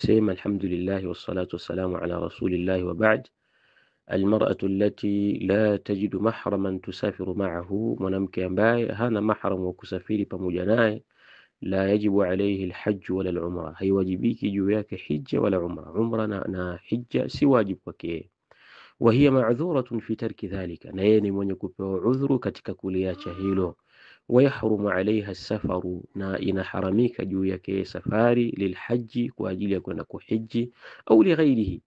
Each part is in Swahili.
سيما الحمد لله والصلاة والسلام على رسول الله وبعد. المرأة التي لا تجد محرما تسافر معه، mwanamke ambaye hana mahram wa kusafiri pamoja naye. La yajibu alayhi alhajj wala alumra, haiwajibiki juu yake hija wala umra. Umra na hija si wajibu kwake. Wa hiya ma'dhuratun fi tarki dhalika, na yeye ni mwenye kupewa udhuru katika kuliacha hilo. Wayahrumu alaiha safaru, na inaharamika juu yake safari, lilhaji, kwa ajili ya kwenda kuhiji, au lighairihi,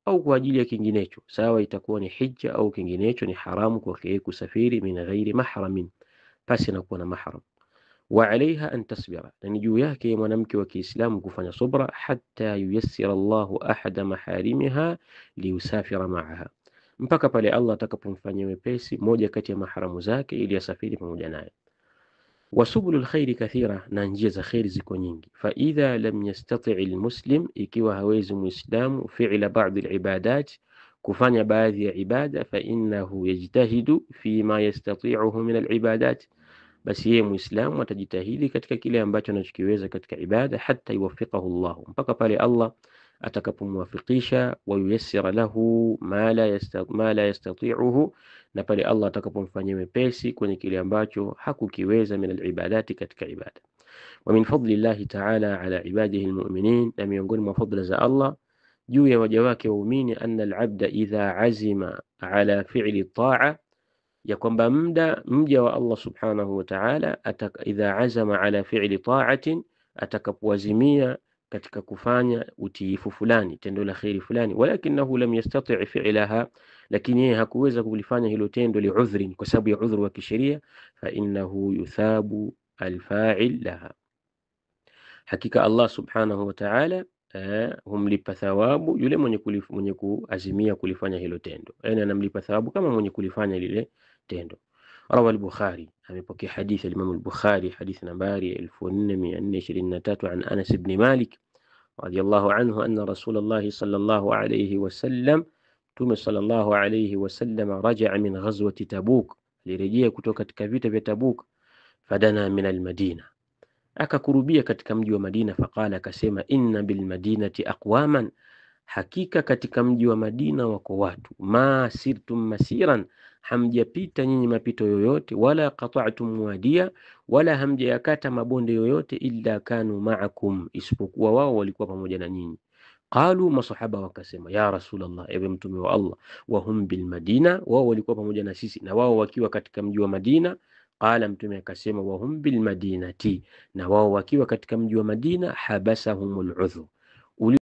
au kwa ajili ya kinginecho. Sawa itakuwa ni hija au kinginecho, ni haramu kwake kusafiri min ghairi mahramin, pasi na kuwa na mahram. Wa alaiha an tasbira, na ni juu yake mwanamke wa Kiislamu kufanya subra, hatta yuyassira Allahu ahada maharimiha liusafira ma'aha, mpaka pale Allah atakapomfanyia wepesi moja kati ya maharamu zake ili asafiri pamoja naye. Wasubulul khairi kathira, na njia za khairi ziko nyingi. Fa idha lam yastati' almuslim, ikiwa hawezi muislamu fi'la ba'd alibadat, kufanya baadhi ya ibada, fa innahu yajtahidu fi ma yastati'uhu min alibadat, basi yeye muislamu atajitahidi katika kile ambacho anachokiweza katika ibada, hatta yuwaffiqahu Allah, mpaka pale Allah atakapomwafikisha, wa yuyassira lahu ma la yastati'uhu, na pale Allah atakapomfanyia wepesi kwenye kile ambacho hakukiweza min alibadati, katika ibada. Wa min fadli llahi ta'ala ala ibadihi almu'minin, na miongoni mwa fadla za Allah juu ya waja wake waumini, anna alabda idha azima ala fi'li ta'a, ya kwamba mja wa Allah subhanahu wa ta'ala idha azama ala fi'li ta'atin, atakapoazimia katika kufanya utiifu fulani, tendo la khairi fulani, walakinahu lam yastati' fi'laha, lakini yeye hakuweza kulifanya hilo tendo li'udhrin, kwa sababu ya udhuru wa kisheria, fa innahu yuthabu alfa'il laha, hakika Allah subhanahu wa ta'ala humlipa thawabu yule mwenye kuazimia kulifanya hilo tendo, yani anamlipa thawabu kama mwenye kulifanya lile tendo. Rawa al-Bukhari, amepokea hadithi al-Imam al-Bukhari, hadithi nambari 4423, an Anas ibn Malik radiyallahu anhu, anna Rasulullah sallallahu alayhi wasallam, Mtume sallallahu alayhi wasallam, raja'a min ghazwati Tabuk, alirejea kutoka katika vita vya Tabuk. Fadana min al-Madina, akakurubia katika mji wa Madina. Faqala, akasema, inna bil madinati aqwaman, hakika katika mji wa Madina wako watu, ma sirtum masiran, hamjapita nyinyi mapito yoyote, wala qata'tum wadiya, wala hamjayakata mabonde yoyote, illa kanu ma'akum, isipokuwa wao walikuwa pamoja na nyinyi. Qalu, masahaba wakasema, ya Rasulullah, ewe mtume wa Allah, wa hum bil Madina, wao walikuwa pamoja na sisi, na wao wakiwa katika mji wa Madina. Qala, mtume akasema, wa hum bil madinati, na wao wakiwa katika mji wa Madina, habasahumul udhur,